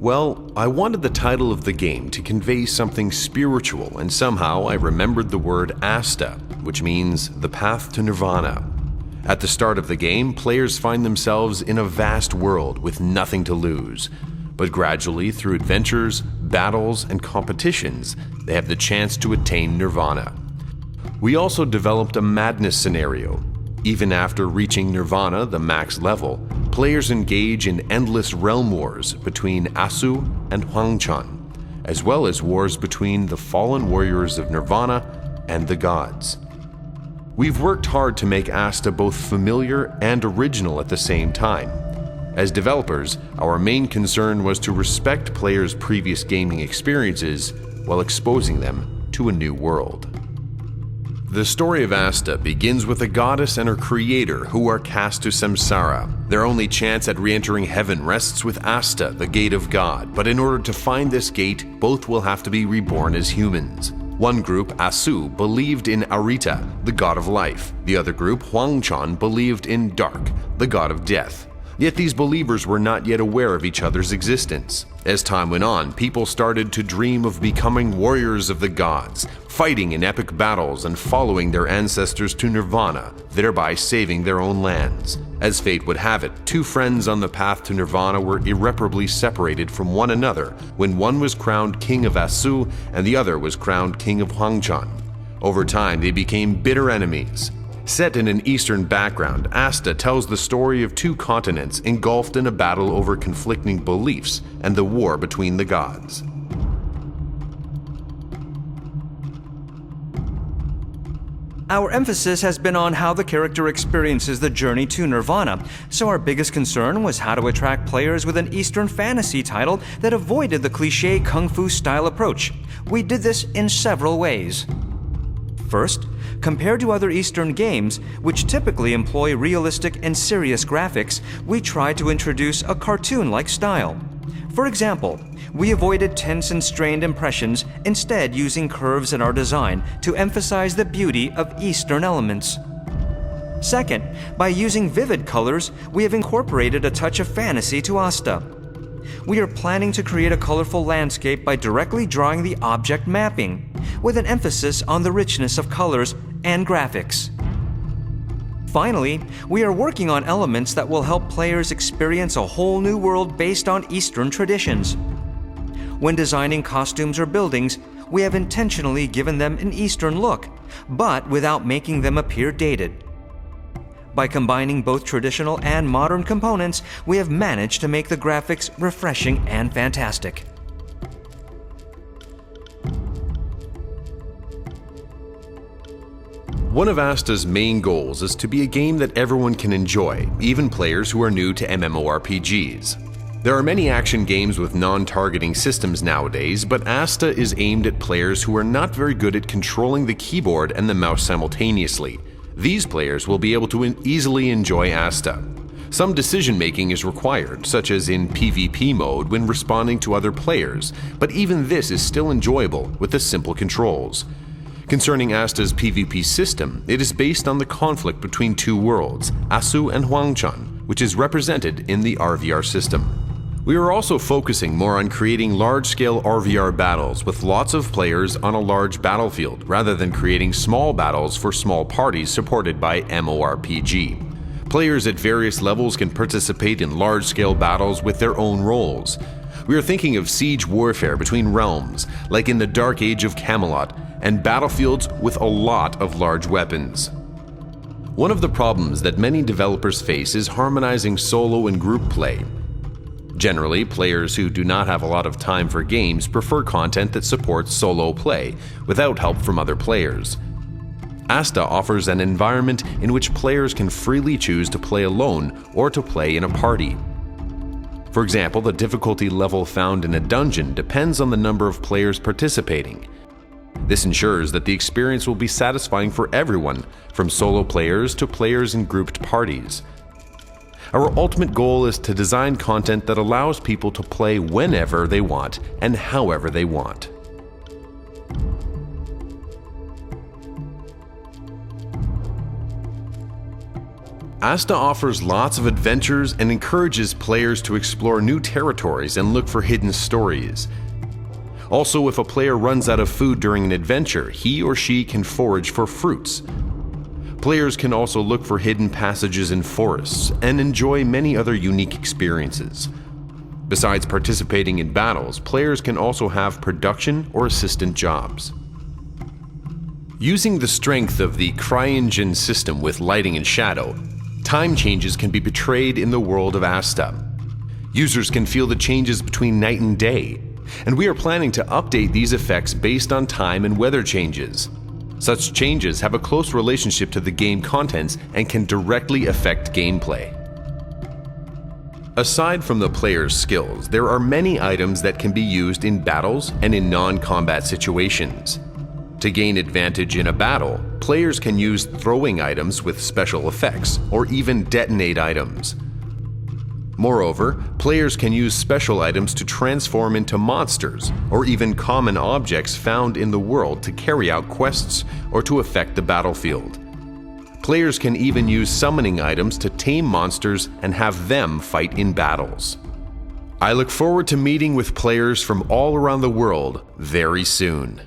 Well, I wanted the title of the game to convey something spiritual, and somehow I remembered the word Asta, which means the path to nirvana. At the start of the game, players find themselves in a vast world with nothing to lose. But gradually, through adventures, battles, and competitions, they have the chance to attain nirvana. We also developed a madness scenario. Even after reaching nirvana, the max level, players engage in endless realm wars between Asu and Huangchan, as well as wars between the fallen warriors of nirvana and the gods. We've worked hard to make Asta both familiar and original at the same time. As developers, our main concern was to respect players' previous gaming experiences while exposing them to a new world. The story of Asta begins with a goddess and her creator who are cast to samsara. Their only chance at re-entering heaven rests with Asta, the gate of God, but in order to find this gate, both will have to be reborn as humans. One group, Asu, believed in Arita, the god of life. The other group, Huangchan, believed in Dark, the god of death. Yet these believers were not yet aware of each other's existence. As time went on, people started to dream of becoming warriors of the gods, fighting in epic battles and following their ancestors to nirvana, thereby saving their own lands. As fate would have it, two friends on the path to nirvana were irreparably separated from one another when one was crowned king of Asu and the other was crowned king of Huangchan. Over time, they became bitter enemies. Set in an Eastern background, Asta tells the story of two continents engulfed in a battle over conflicting beliefs and the war between the gods. Our emphasis has been on how the character experiences the journey to nirvana, so our biggest concern was how to attract players with an Eastern fantasy title that avoided the cliché kung fu style approach. We did this in several ways. First, compared to other Eastern games, which typically employ realistic and serious graphics, we tried to introduce a cartoon-like style. For example, we avoided tense and strained impressions, instead using curves in our design to emphasize the beauty of Eastern elements. Second, by using vivid colors, we have incorporated a touch of fantasy to Asta. We are planning to create a colorful landscape by directly drawing the object mapping, with an emphasis on the richness of colors and graphics. Finally, we are working on elements that will help players experience a whole new world based on Eastern traditions. When designing costumes or buildings, we have intentionally given them an Eastern look, but without making them appear dated. By combining both traditional and modern components, we have managed to make the graphics refreshing and fantastic. One of Asta's main goals is to be a game that everyone can enjoy, even players who are new to MMORPGs. There are many action games with non-targeting systems nowadays, but Asta is aimed at players who are not very good at controlling the keyboard and the mouse simultaneously. These players will be able to easily enjoy Asta. Some decision-making is required, such as in PvP mode when responding to other players, but even this is still enjoyable with the simple controls. Concerning Asta's PvP system, it is based on the conflict between two worlds, Asu and Huangchan, which is represented in the RVR system. We are also focusing more on creating large-scale RVR battles with lots of players on a large battlefield, rather than creating small battles for small parties supported by MMORPG. Players at various levels can participate in large-scale battles with their own roles. We are thinking of siege warfare between realms, like in the Dark Age of Camelot, and battlefields with a lot of large weapons. One of the problems that many developers face is harmonizing solo and group play. Generally, players who do not have a lot of time for games prefer content that supports solo play, without help from other players. Asta offers an environment in which players can freely choose to play alone or to play in a party. For example, the difficulty level found in a dungeon depends on the number of players participating. This ensures that the experience will be satisfying for everyone, from solo players to players in grouped parties. Our ultimate goal is to design content that allows people to play whenever they want and however they want. ASTA offers lots of adventures and encourages players to explore new territories and look for hidden stories. Also, if a player runs out of food during an adventure, he or she can forage for fruits. Players can also look for hidden passages in forests and enjoy many other unique experiences. Besides participating in battles, players can also have production or assistant jobs. Using the strength of the CryEngine system with lighting and shadow, time changes can be portrayed in the world of ASTA. Users can feel the changes between night and day, and we are planning to update these effects based on time and weather changes. Such changes have a close relationship to the game contents and can directly affect gameplay. Aside from the player's skills, there are many items that can be used in battles and in non-combat situations. To gain advantage in a battle, players can use throwing items with special effects, or even detonate items. Moreover, players can use special items to transform into monsters, or even common objects found in the world to carry out quests or to affect the battlefield. Players can even use summoning items to tame monsters and have them fight in battles. I look forward to meeting with players from all around the world very soon.